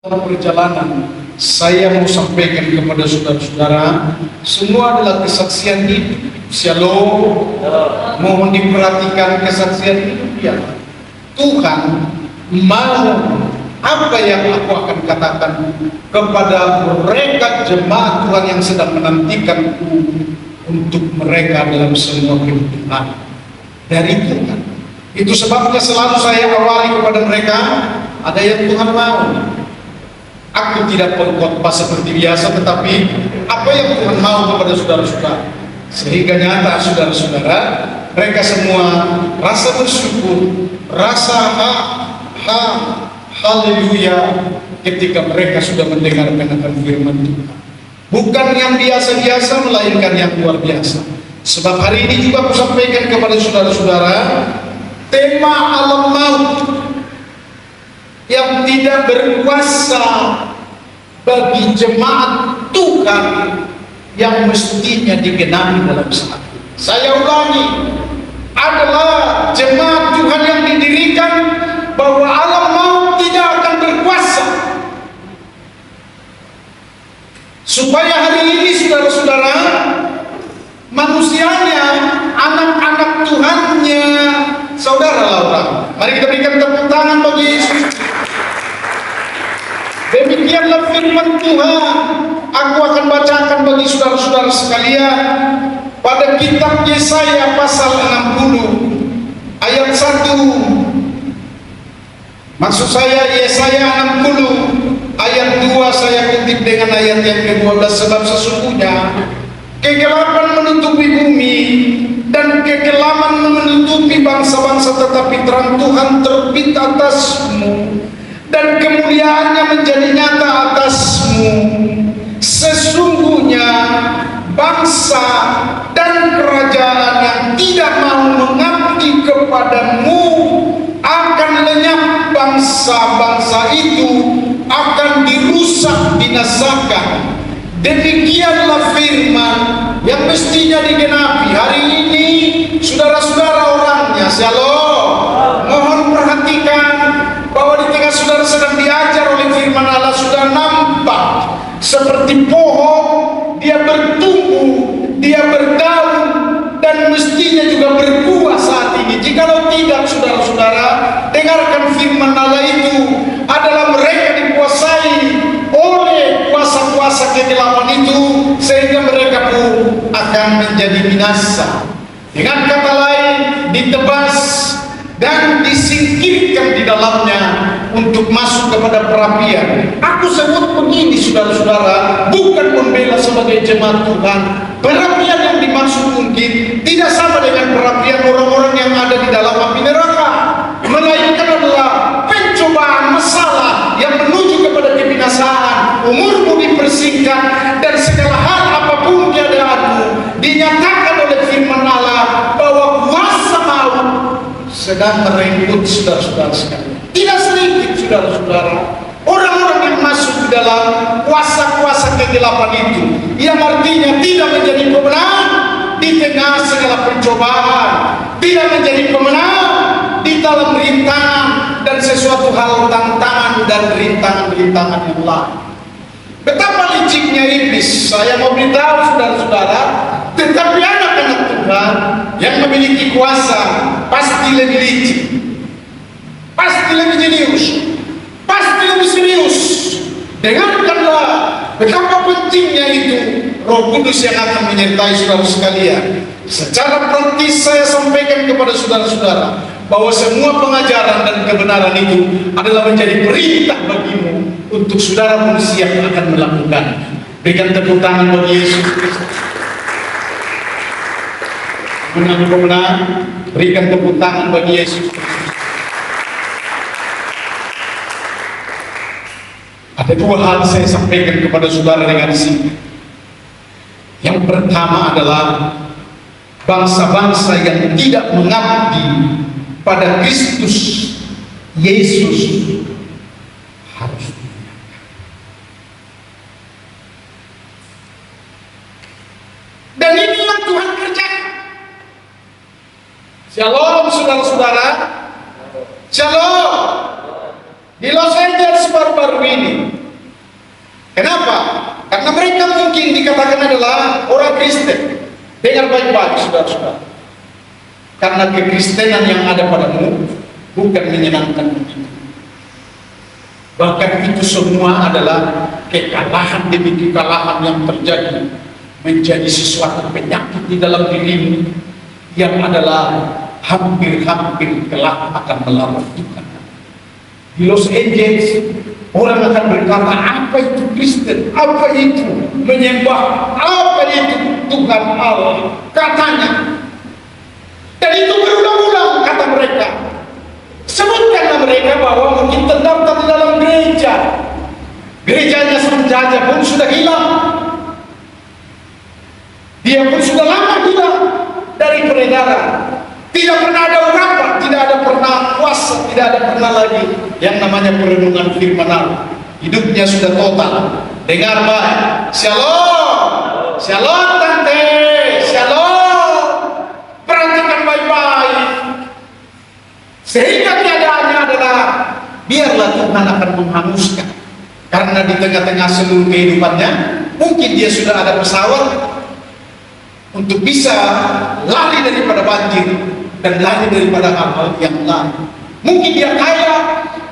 Perjalanan saya mau sampaikan kepada saudara-saudara, semua adalah kesaksian hidup. Shalom. Mohon diperhatikan kesaksian hidup ya. Tuhan mau apa yang aku akan katakan kepada mereka jemaat Tuhan yang sedang menantikan untuk mereka dalam semua kehidupan dari Tuhan. Itu sebabnya selalu saya awali kepada mereka, ada yang Tuhan mau. Aku tidak berkhotbah seperti biasa, tetapi apa yang Tuhan mau kepada saudara-saudara, sehingga nyata saudara-saudara, mereka semua rasa bersyukur, rasa haleluya ketika mereka sudah mendengarkan akan firman Tuhan. Bukan yang biasa-biasa, melainkan yang luar biasa. Sebab hari ini juga aku sampaikan kepada saudara-saudara, tema alam maut yang tidak berkuasa bagi jemaat Tuhan yang mestinya digenapi dalam saat ini. Saya ulangi, adalah jemaat Tuhan yang didirikan bahwa alam maut tidak akan berkuasa, supaya hari ini saudara-saudara, manusianya, anak-anak Tuhannya, saudara Laura, mari kita berikan tepuk tangan bagi Yesus. Demikianlah firman Tuhan. Aku akan bacakan bagi saudara-saudara sekalian pada kitab Yesaya pasal 60 ayat 1. Maksud saya Yesaya 60 ayat 2 saya kutip dengan ayat yang ke-12. Sebab sesungguhnya kegelapan menutupi bumi dan kekelaman menutupi bangsa-bangsa, tetapi terang Tuhan terbit atasmu dan kemuliaannya menjadi nyata atasmu. Sesungguhnya bangsa dan kerajaan yang tidak mau mengabdi kepadamu akan lenyap. Bangsa-bangsa itu akan dirusak, binasakan. Demikianlah firman yang mestinya digenapi hari ini. Saudara-saudara orangnya, shalom. Mohon perhatikan bahwa di tengah saudara sedang diajar oleh firman Allah, sudah nampak seperti pohon, dia bertumbuh, dia berdaun, dan mestinya juga berbuah saat ini. Jikalau tidak, saudara-saudara, dengarkan firman Allah itu adalah mereka dikuasai oleh kuasa-kuasa kegelapan itu, sehingga mereka pun akan menjadi binasa. Dengan kata lain, ditebas dan disingkirkan di dalamnya untuk masuk kepada perapian. Aku sebut begini saudara-saudara, bukan membela sebagai jemaat Tuhan. Perapian yang dimaksud mungkin tidak sama dengan perapian orang-orang yang ada di dalam api neraka, melainkan adalah pencobaan masalah yang menuju kepada kebinasaan. Umurmu dipersingkat dan segala hal apapun keadaanmu dinyatakan oleh firman Allah bahwa kuasa maut sedang merenggut saudara-saudara sekalian. Tidak sedikit saudara-saudara orang-orang yang masuk di dalam kuasa-kuasa kegelapan itu, yang artinya tidak menjadi pemenang di tengah segala pencobaan, tidak menjadi pemenang di dalam rintangan dan sesuatu hal tantangan dan rintangan-rintangan yang lain. Betapa liciknya iblis. Saya mau beritahu saudara-saudara, tetapi anak-anak Tuhan yang memiliki kuasa pasti lebih licik, pasti lebih jenius, pasti lebih serius. Dengarkanlah betapa pentingnya itu Roh Kudus yang akan menyertai saudara sekalian. Secara praktis saya sampaikan kepada saudara-saudara bahwa semua pengajaran dan kebenaran itu adalah menjadi perintah bagimu untuk saudara pun siap akan melakukan. Berikan tepuk tangan bagi Yesus Kristus. Menang-menang, berikan tepuk tangan bagi Yesus Kristus. Ada dua hal saya sampaikan kepada saudara dengan singkat. Yang pertama adalah bangsa-bangsa yang tidak mengabdi pada Kristus Yesus harus diingatkan. Dan inilah Tuhan kerjakan. Shalom saudara-saudara. Shalom. Di Los Angeles baru-baru ini katakan adalah orang Kristen. Dengar baik-baik saudara-saudara. Karena kekristenan yang ada padamu bukan menyenangkan begitu. Bahkan itu semua adalah kekalahan demi kekalahan yang terjadi, menjadi sesuatu penyakit di dalam dirimu yang adalah hampir-hampir kelak akan melawan Tuhan. Di Los Angeles orang akan berkata, apa itu Kristen, apa itu menyembah, apa itu Tuhan Allah, katanya. Dan itu berulang-ulang kata mereka. Sebutkanlah mereka bahwa mungkin terdaftar di dalam gereja, gerejanya senjata pun sudah hilang, dia pun sudah lama hilang dari peredaran. Tidak pernah ada urapan, tidak ada pernah puasa, tidak ada pernah lagi yang namanya perenungan firman Allah. Hidupnya sudah total. Dengar baik, shalom, shalom tante, shalom. Perhatikan baik-baik. Sehingga keadaannya adalah biarlah Tuhan akan menghanguskan. Karena di tengah-tengah seluruh kehidupannya mungkin dia sudah ada pesawat untuk bisa lari daripada banjir dan lari daripada hal-hal yang lain. Mungkin dia kaya,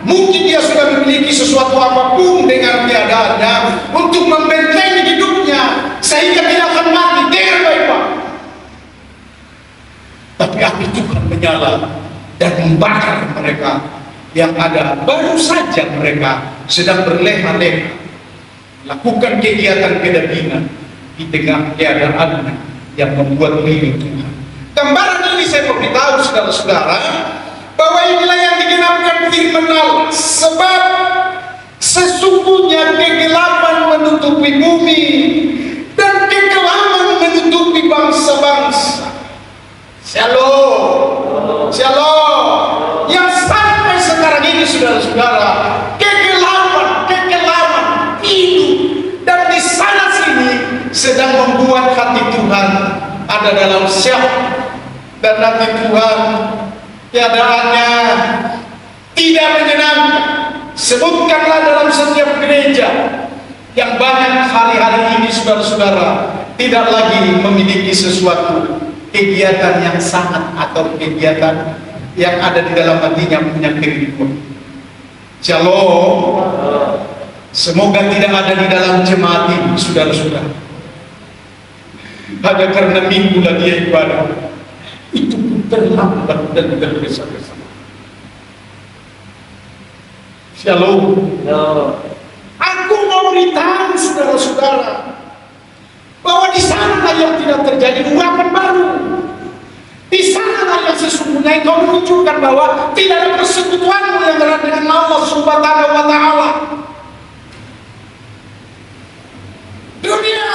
mungkin dia sudah memiliki sesuatu apapun dengan keadaannya untuk membentengi hidupnya sehingga tidak akan mati. Dengar baik-baik. Tapi api Tuhan menyala dan membakar mereka yang ada. Baru saja mereka sedang berleha-leha lakukan kegiatan kedagingan di tengah keadaan yang membuat rindu Tuhan. Gambaran ini saya memberitahu saudara-saudara bahwa inilah yang digenapkan firman Allah. Sebab sesungguhnya kegelapan menutupi bumi dan kekelaman menutupi bangsa-bangsa. Shalom, shalom. Yang sampai sekarang ini saudara-saudara, kekelaman itu dan di sana sini sedang membuat hati Tuhan ada dalam syok, dan hati Tuhan keadaannya tidak menyenangkan. Sebutkanlah dalam setiap gereja yang banyak hari-hari ini saudara-saudara tidak lagi memiliki sesuatu kegiatan yang sangat atau kegiatan yang ada di dalam hatinya punya kerinduan. Shalom. Semoga tidak ada di dalam jemaat ini saudara-saudara. Hanya karena minggu lagi dia ibadah itu pun terlambat dan tergesa-gesa. Shalom. Aku mau beritahu saudara-saudara bahwa di sana yang tidak terjadi urapan baru. Di sana yang sesungguhnya kau menunjukkan bahwa tidak ada persekutuanmu yang erat dengan Allah Subhanahu wa Ta'ala. Dunia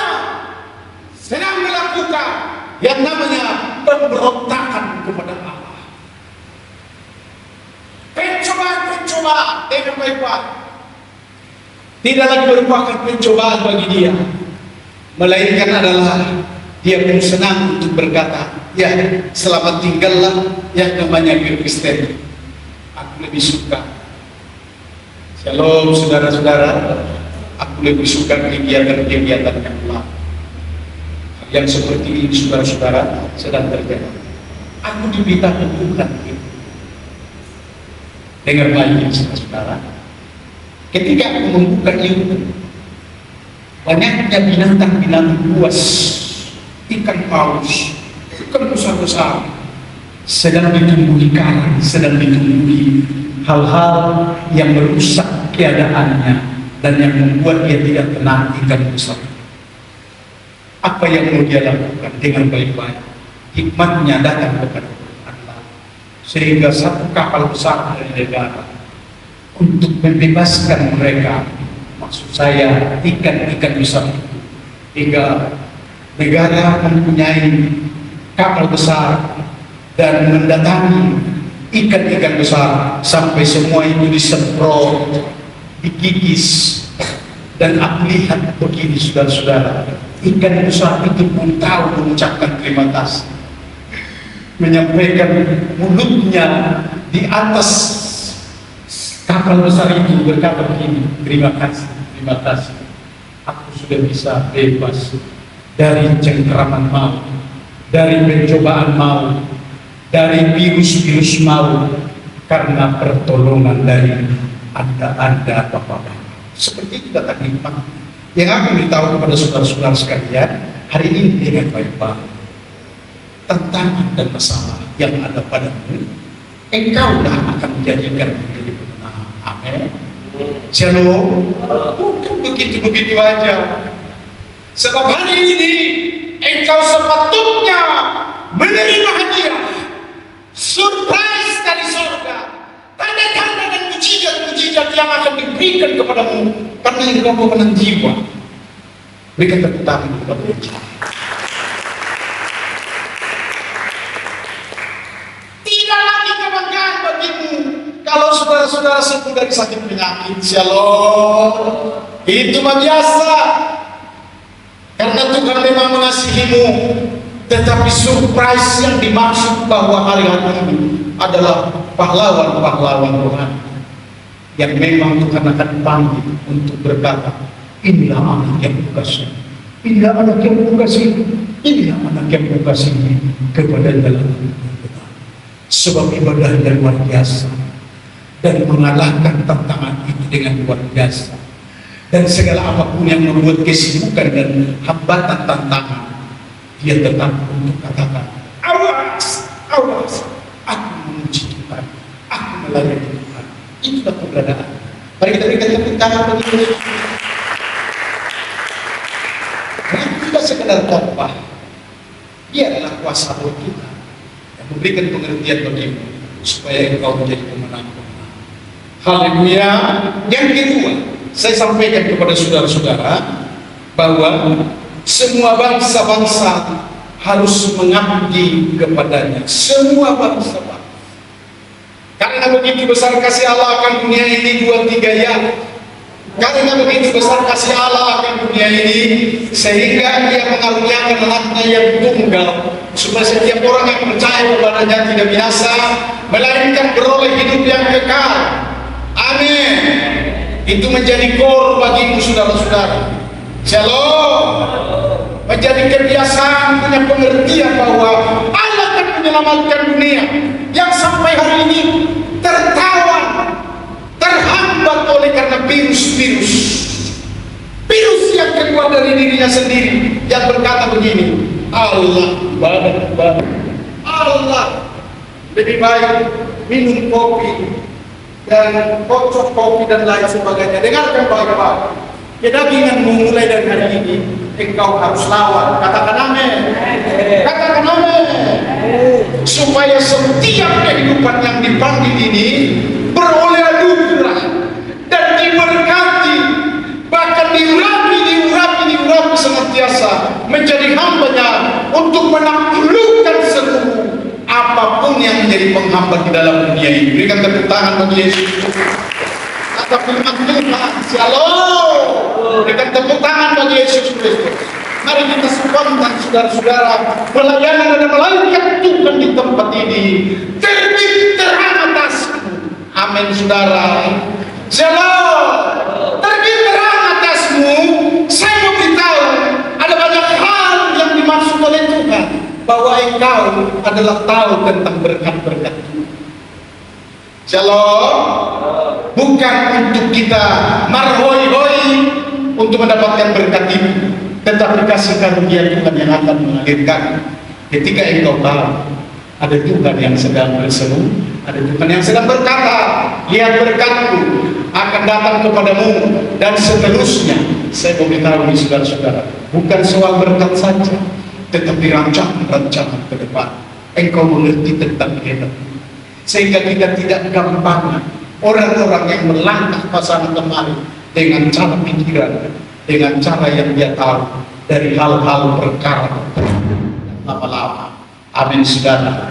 sedang melakukan yang namanya pemberontakan kepada Allah. Pencobaan dengan baik-baik tidak lagi merupakan pencobaan bagi dia, melainkan adalah dia pun senang untuk berkata, ya selamat tinggallah yang namanya Kristen. Aku lebih suka. Shalom saudara-saudara. Aku lebih suka kegiatan-kegiatan yang lain. Yang seperti ini saudara-saudara sedang terjadi. Aku diberitahu Tuhan. Dengar baik saudara-saudara. Ketika aku membuka YouTube, banyaknya binatang-binatang buas, ikan paus, ikan besar-besar sedang ditumbuhi karang, sedang ditumbuhi hal-hal yang merusak keadaannya dan yang membuat dia tidak tenang ikan besar. Apa yang mau dia lakukan dengan baik-baik? Hikmatnya datang kepada Allah, sehingga satu kapal besar dari negara untuk membebaskan mereka. Maksud saya ikan-ikan besar itu, hingga negara mempunyai kapal besar dan mendatangi ikan-ikan besar sampai semua itu disemprot, dikikis. Dan aku lihat begini saudara-saudara, ikan besar itu pun tahu mengucapkan terima kasih, menyampaikan mulutnya di atas kapal besar itu berkata begini, terima kasih, aku sudah bisa bebas dari cengkraman maut, dari pencobaan maut, dari virus-virus maut, karena pertolongan dari Anda Bapak-Bapak. Seperti kita tadi pagi yang aku beritahu kepada saudara-saudara sekalian, hari ini dengan baik-baik, tantangan dan masalah yang ada padamu, engkaulah akan menjadikan menjadi pemenang. Amin. Shalom. Bukan begitu-begitu aja. Sebab hari ini engkau sepatutnya menerima hadiah, surprise dari surga, tanda-tanda dan mujizat-mujizat yang akan diberikan kepadamu karena engkau pemenang jiwa. Berikan tepuk tangan kepada Tuhan. Tidak lagi kebanggaan bagimu kalau saudara-saudara sembuh dari sakit penyakit. Shalom. Itu mah biasa. Karena Tuhan memang mengasihimu. Tetapi surprise yang dimaksud bahwa hari-hari ini adalah pahlawan-pahlawan Tuhan yang memang Tuhan akan panggil untuk berkata, inilah anak yang kukasihi, inilah anak yang kukasihi, inilah anak yang kukasihi kepada dalam benar. Sebab ibadah yang luar biasa dan mengalahkan tantangan itu dengan luar biasa, dan segala apapun yang membuat kesibukan dan hambatan tantangan, dia tetap untuk katakan, awas, awas, aku memuji Tuhan, aku melayani Tuhan. Itulah keberadaan. Mari kita berikan tepuk tangan bagi Yesus. Tidak sekedar khotbah, dia adalah kuasa roh kita yang memberikan pengertian bagimu supaya engkau menjadi pemenang. Haleluya. Yang kedua, saya sampaikan kepada saudara-saudara bahwa semua bangsa-bangsa harus mengabdi kepadanya. Semua bangsa-bangsa. Karena begitu besar kasih Allah akan dunia ini, 2-3 ya. Karena begitu besar kasih Allah akan dunia ini, sehingga dia mengaruniakan anaknya yang tunggal, supaya setiap orang yang percaya kepadanya tidak binasa, melainkan beroleh hidup yang kekal. Amin. Itu menjadi core bagimu saudara-saudara. Shalom. Menjadi kebiasaan, punya pengertian bahwa Allah akan menyelamatkan dunia yang sampai hari ini tertawan, terhambat oleh karena virus-virus yang keluar dari dirinya sendiri, yang berkata begini, Allah lebih baik minum kopi dan kocok kopi dan lain sebagainya. Dengarkan baik-baik, kedaginganmu mulai dari hari ini engkau harus lawan. Katakan amin. Katakan amin. Supaya setiap kehidupan yang dipanggil ini beroleh anugerah dan diberkati, bahkan diurapi senantiasa menjadi hambanya untuk menaklukkan seluruh apapun yang menjadi penghambat di dalam dunia ini. Berikan tepuk tangan bagi Yesus. Kata firman Tuhan, shalom. Berikan tepuk tangan bagi Yesus Kristus. Mari kita spontan saudara-saudara, pelayanan dan melayani Tuhan di tempat ini terbit terang atasmu. Amin saudara. Shalom. Terbit terang atasmu. Saya mau beritahu, ada banyak hal yang dimaksud oleh Tuhan, bahwa engkau adalah tahu tentang berkat-berkat Tuhan. Shalom. Bukan untuk kita marhoi-hoi untuk mendapatkan berkat itu, tetapi kasih karunia Tuhan yang akan mengalirkan ketika engkau tahu ada Tuhan yang sedang berseru, ada Tuhan yang sedang berkata, lihat berkatku akan datang kepadamu, dan seterusnya. Saya mau beritahu nih saudara-saudara, bukan soal berkat saja, tetapi rancangan-rancangan ke depan. Engkau mengerti tentang hidup, sehingga kita tidak gampang orang-orang yang melangkah pasangan kemari dengan cara pikiran, dengan cara yang dia tahu dari hal-hal perkara lama-lama. Amin saudara.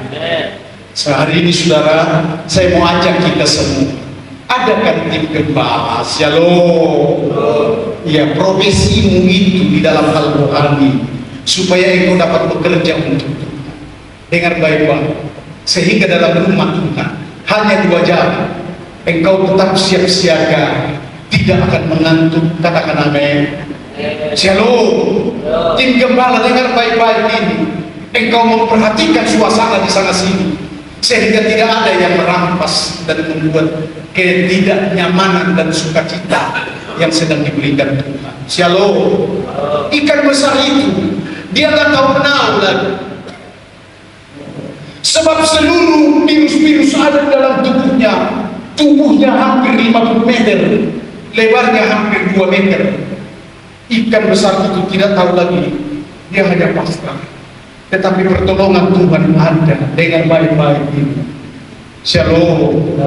Sehari ini saudara, saya mau ajak kita semua, adakan tim gembala. Shalom. Ya, profesimu itu di dalam hal rohani, supaya engkau dapat bekerja untuk Tuhan dengan baik-baik, sehingga dalam rumah Tuhan hanya 2 jam engkau tetap siap siaga, tidak akan mengantuk. Katakan amin. Shalom. Tim gembala, dengar baik-baik ini. Engkau memperhatikan suasana di sana sini, sehingga tidak ada yang merampas dan membuat ketidaknyamanan dan sukacita yang sedang diberikan Tuhan. Shalom. Ikan besar itu dia tak tahu menau lagi, sebab seluruh virus-virus ada dalam tubuhnya hampir 50 meter, lebarnya hampir 2 meter. Ikan besar itu tidak tahu lagi, dia hanya pasrah. Tetapi pertolongan Tuhan ada. Dengar baik-baik ini. Shalom.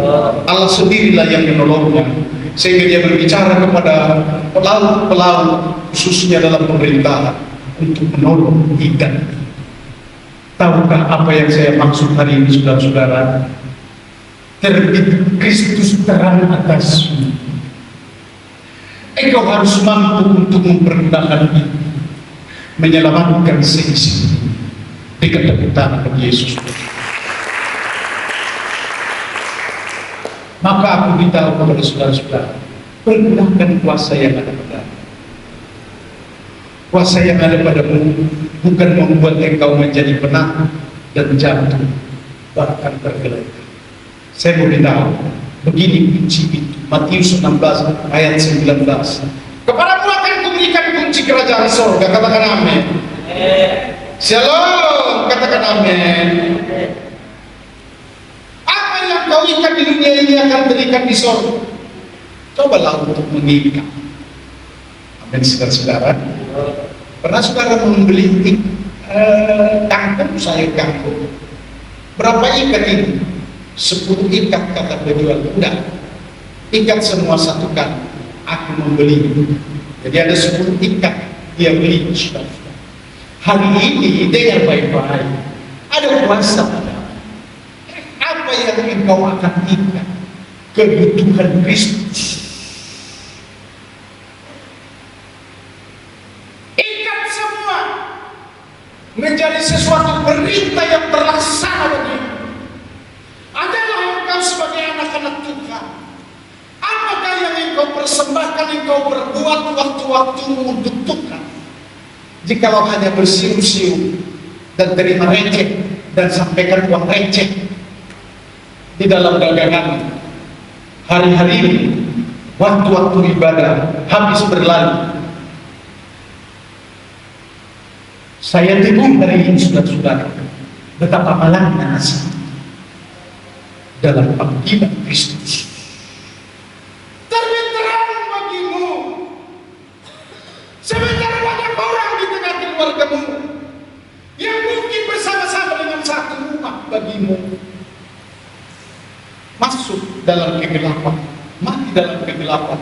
Allah sendirilah yang menolongnya, sehingga dia berbicara kepada pelaut-pelaut khususnya dalam pemerintahan untuk menolong ikan. Tahukah apa yang saya maksud hari ini, saudara-saudara? Terbit Kristus terang atasmu. Engkau harus mampu untuk mempergunakan itu, menyelamatkan seisi dengan kebenaran Yesus. Maka aku beritahu kepada saudara-saudara, pergunakan kuasa yang ada padamu. Kuasa yang ada padamu bukan membuat engkau menjadi penat dan jatuh, bahkan tergeletak. Saya mau beritahu, begini kunci itu, Matius 16 ayat 19. Kepadamu akan kuberikan kunci kerajaan sorga. Katakan amin. Shalom. Katakan amin. Apa yang kau ikat di dunia ini akan terikat di sorga. Cobalah untuk mengikat. Amin, saudara-saudara. Pernah saudara membeli kangkung, sayur kangkung? Berapa ikat ini? 10 ikat kata penjual. Enggak, ikat semua satu kali. Aku membeli. Jadi ada 10 ikat dia beli. Hari ini dengar baik-baik, ada kuasa. Apa yang engkau akan ikat? Kebutuhan Kristus. Ikat semua menjadi sesuatu perintah yang terlaksana bagimu. Adalah engkau sebagai anak-anak Tuhan. Apakah yang engkau persembahkan, engkau berbuat waktu-waktumu untuk Tuhan? Jikalau hanya bersiul-siul dan terima receh dan sampaikan uang receh di dalam dagangan, hari-hari ini waktu-waktu ibadah habis berlalu. Saya tegur hari ini, saudara-saudara, betapa malangnya nasib dalam panggilan Kristus. Terbit terang bagimu, sementara banyak orang di tengah keluargamu yang mungkin bersama-sama dengan satu rumah bagimu masuk dalam kegelapan, mati dalam kegelapan.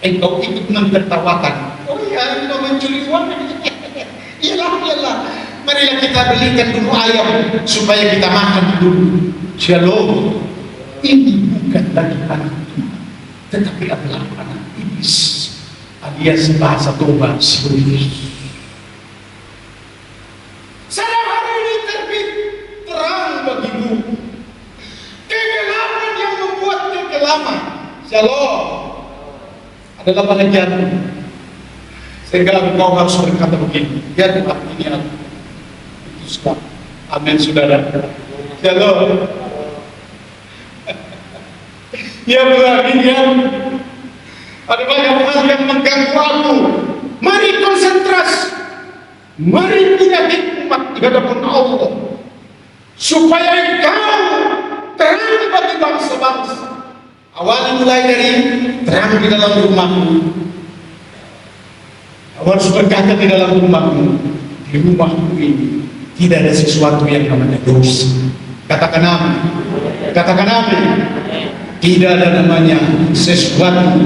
Engkau ikut mentertawakan. Oh ya, engkau mencuri uang. Iyalah. Marilah kita belikan dulu ayam supaya kita makan dulu. Shalom. Ini bukan lagi anak Tuhan, tetapi adalah anak iblis, alias bahasa Toba sibuk. Sedang hari ini terbit terang bagimu. Kegelapan yang membuat kegelapan. Shalom. Adalah bahagian. Sehingga engkau harus berkata begini, ya Tuhan, ini aku. Itu sudah. Amin, saudara. Shalom. Ya Tuhan, ini ada banyak hal yang mengganggu aku. Mari konsentrasi, mari tidak hikmat di hadapan Allah, supaya engkau terang bagi bangsa-bangsa. Awal mulai dari terang di dalam rumahmu. Awal harus berkata di dalam rumahmu, di rumahmu ini tidak ada sesuatu yang namanya dosa. Katakan amin. Katakan amin. Tidak ada namanya sesuatu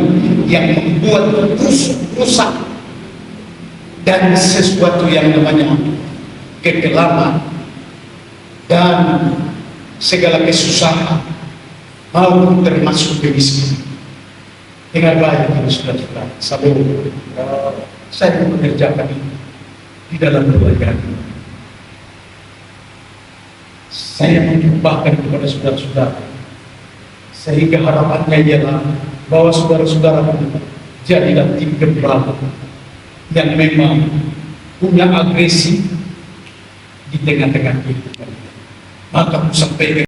yang membuat rusak dan sesuatu yang namanya kegelapan dan segala kesusahan maupun termasuk kemiskinan. Dengar baik ini, saudara-saudara. Saya mengerjakan ini di dalam keluarga. Saya mencobakan kepada saudara-saudara, sehingga harapannya ialah bahwa saudara-saudara jadilah tim gembala yang memang punya agresi di tengah-tengah kehidupan. Maka aku sampaikan